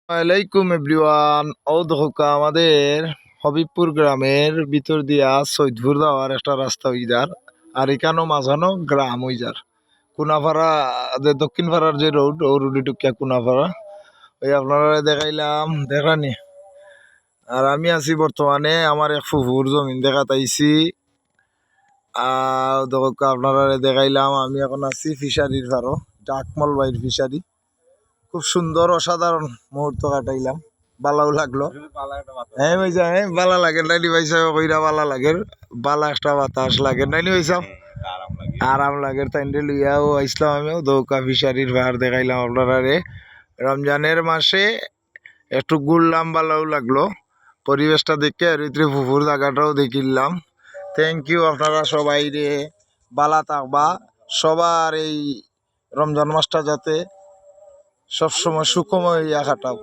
আলাইকুম এভরিওয়ান। ও দেখো আমাদের হবিবপুর গ্রামের ভিতর দিয়া সৈদপুর যাওয়ার একটা রাস্তা হয়ে যার, আর এখানেও মাঝানো গ্রাম হয়ে যার। কুনাপাড়া যে দক্ষিণ পাড়ার যে রোড, ও রোডে টুকিয়া কুনাপাড়া ওই আপনারা দেখাইলাম দেখানি। আর আমি আছি বর্তমানে আমার এক ফুফুর জমিন দেখা তাইছি। দেখো আপনারা দেখাইলাম আমি এখন আছি ফিশারির ধারো, ডাকমল বাইর ফিশারি। খুব সুন্দর অসাধারণ মুহূর্ত কাটাইলাম, ভালো লাগলো। হ্যাঁ ভাই হ্যাঁ বালা লাগে নাইনি ভাই সাহেব, কইরা বালা লাগে, বালা একটা বাতাস লাগে নাইনি ভাই সাহেব, আরাম লাগে। তাইন্ডে লইয়াও আইসলাম আমিও দৌকা ফিশারির ভাড় দেখাইলাম আপনারা রে। রমজানের মাসে একটু ঘুরলাম, ভালো লাগলো পরিবেশটা দেখে। আর ভিতরে পুকুর জায়গাটাও দেখিলাম। থ্যাংক ইউ আপনারা সবাই রে, বালা থাকবা। সবার এই রমজান মাসটা যাতে সবসময় সুখময় কাটাও।